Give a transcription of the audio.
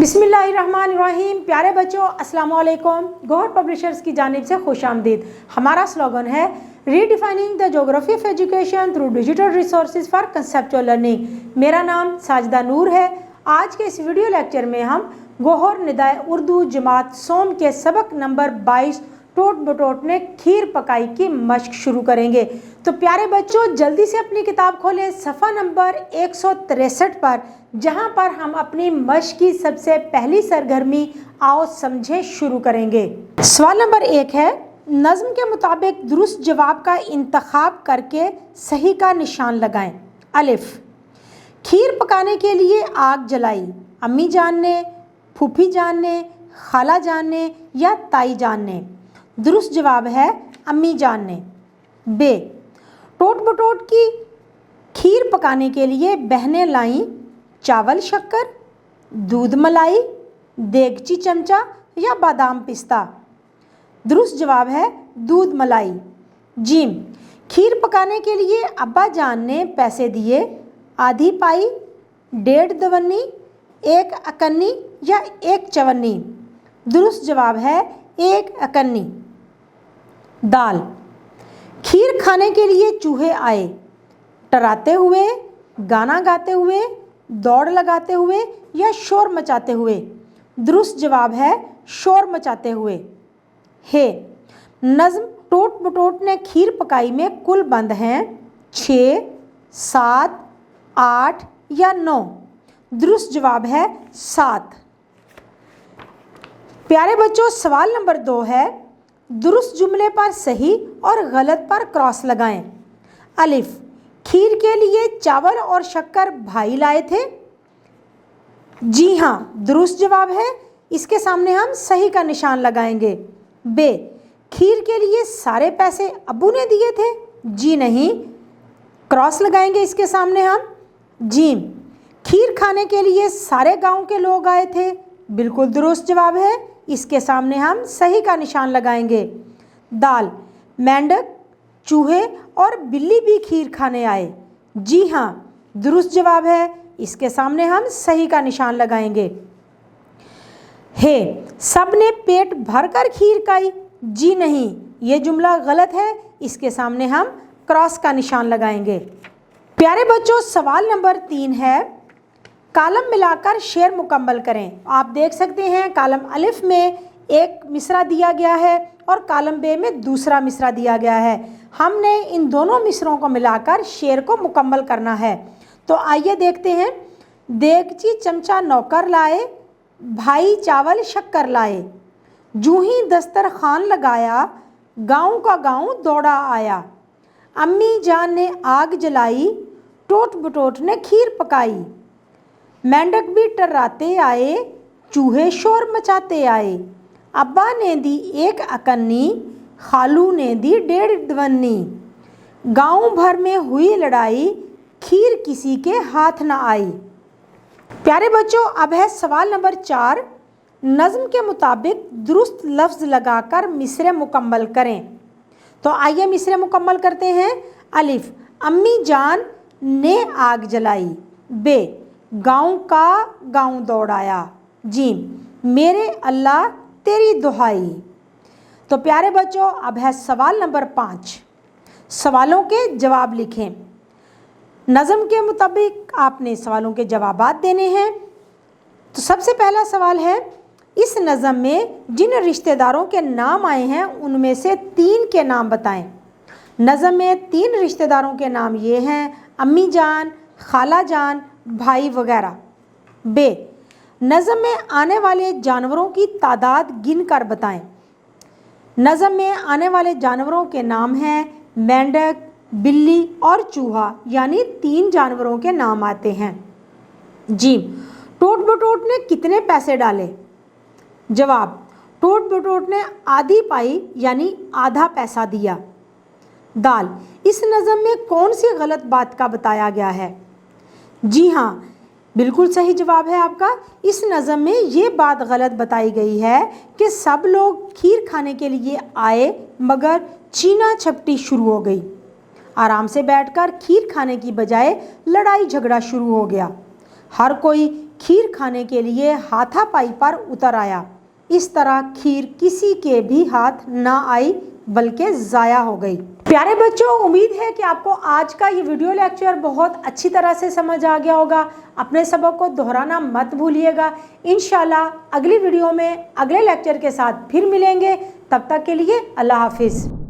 बिस्मिल्लाहिर्रहमानिर्रहीम। प्यारे बच्चों, अस्सलाम वालेकुम। गौहर पब्लिशर्स की जानिब से खुशामदीद। हमारा स्लोगन है redefining the geography of education through digital resources for conceptual learning. मेरा नाम साजिदा नूर है। आज के इस वीडियो लेक्चर में हम गौहर निदाए उर्दू जमात सोम के सबक नंबर 22 टोट बटोट ने खीर पकाई की मश्क शुरू करेंगे। तो प्यारे बच्चों, जल्दी से अपनी किताब खोलें सफ़ा नंबर 163 पर, जहां पर हम अपनी मश्क की सबसे पहली सरगर्मी आओ समझे शुरू करेंगे। सवाल नंबर 1 है, नज़्म के मुताबिक दुरुस्त जवाब का इंतखाब करके सही का निशान लगाएं। अलिफ, खीर पकाने के लिए आग जलाई। अम्मी जान ने, फूफी जान ने, खाला जान ने या ताई जान ने। दुरुस्त जवाब है अम्मी जान ने। बे, टोट बटोट की खीर पकाने के लिए बहनें लाईं चावल शक्कर, दूध मलाई, देगची चमचा या बादाम पिस्ता। दुरुस्त जवाब है दूध मलाई। जीम, खीर पकाने के लिए अब्बा जान ने पैसे दिए। आधी पाई, 1.5 दवन्नी, 1 अकन्नी या 1 चवन्नी। दुरुस्त जवाब है 1 अकन्नी। दाल, खीर खाने के लिए चूहे आए। टराते हुए, गाना गाते हुए, दौड़ लगाते हुए या शोर मचाते हुए। दुरुस्त जवाब है शोर मचाते हुए। हे, नज़्म टोट बटोट ने खीर पकाई में कुल बंद हैं 6, 7, 8 या 9। दुरुस्त जवाब है 7। प्यारे बच्चों, सवाल नंबर 2 है, दुरुस्त जुमले पर सही और गलत पर क्रॉस लगाएं। अलिफ, खीर के लिए चावल और शक्कर भाई लाए थे। जी हाँ, दुरुस्त जवाब है। इसके सामने हम सही का निशान लगाएंगे। बे, खीर के लिए सारे पैसे अब्बू ने दिए थे। जी नहीं, क्रॉस लगाएंगे इसके सामने हम। जीम, खीर खाने के लिए सारे गांव के लोग आए थे। बिल्कुल दुरुस्त जवाब है। इसके सामने हम सही का निशान लगाएंगे। दाल, मेंढक, चूहे और बिल्ली भी खीर खाने आए। जी हाँ, दुरुस्त जवाब है। इसके सामने हम सही का निशान लगाएंगे। हे, सबने पेट भरकर खाई खाई। जी नहीं, ये जुमला गलत है। इसके सामने हम क्रॉस का निशान लगाएंगे। प्यारे बच्चों, सवाल नंबर 3 है, कालम मिलाकर शेर मुकम्मल करें। आप देख सकते हैं कालम अलिफ में एक मिसरा दिया गया है और कालम बे में दूसरा मिसरा दिया गया है। हमने इन दोनों मिसरों को मिलाकर शेर को मुकम्मल करना है। तो आइए देखते हैं। देगची चमचा नौकर लाए, भाई चावल शक्कर लाए। जूं ही दस्तरखान लगाया, गांव का गांव दौड़ा आया। अम्मी जान ने आग जलाई, टोट बटोट ने खीर पकाई। मेंढक भी टर्राते आए, चूहे शोर मचाते आए। अब्बा ने दी 1 अकन्नी, खालू ने दी 1.5 दवन्नी। गांव भर में हुई लड़ाई, खीर किसी के हाथ न आई। प्यारे बच्चों, अब है सवाल नंबर 4, नज़्म के मुताबिक दुरुस्त लफ्ज़ लगाकर मिसरे मुकम्मल करें। तो आइए मिसरे मुकम्मल करते हैं। अलिफ, अम्मी जान ने आग जलाई। बे, गांव का गांव दौड़ाया। जी, मेरे अल्लाह तेरी दुहाई। तो प्यारे बच्चों, अब है सवाल नंबर 5। सवालों के जवाब लिखें। नज़्म के मुताबिक आपने सवालों के जवाबात देने हैं। तो सबसे पहला सवाल है, इस नज़्म में जिन रिश्तेदारों के नाम आए हैं उनमें से 3 के नाम बताएं। नज़्म में 3 रिश्तेदारों के नाम ये हैं, अम्मी जान, खाला जान, भाई वगैरह। बे, नज़्म में आने वाले जानवरों की तादाद गिन कर बताएं। नज़्म में आने वाले जानवरों के नाम हैं मेंढक, बिल्ली और चूहा, यानी 3 जानवरों के नाम आते हैं। जी, टोट बटोट ने कितने पैसे डाले। जवाब, टोट बटोट ने आधी पाई यानी आधा पैसा दिया। दाल, इस नज़्म में कौन सी गलत बात का बताया गया है। जी हाँ, बिल्कुल सही जवाब है आपका। इस नज़्म में ये बात गलत बताई गई है कि सब लोग खीर खाने के लिए आए मगर छीना झपटी शुरू हो गई। आराम से बैठकर खीर खाने की बजाय लड़ाई झगड़ा शुरू हो गया। हर कोई खीर खाने के लिए हाथापाई पर उतर आया। इस तरह खीर किसी के भी हाथ ना आई बल्कि ज़ाया हो गई। प्यारे बच्चों, उम्मीद है कि आपको आज का ये वीडियो लेक्चर बहुत अच्छी तरह से समझ आ गया होगा। अपने सबक को दोहराना मत भूलिएगा। इंशाल्लाह अगली वीडियो में अगले लेक्चर के साथ फिर मिलेंगे। तब तक के लिए अल्लाह हाफिज़।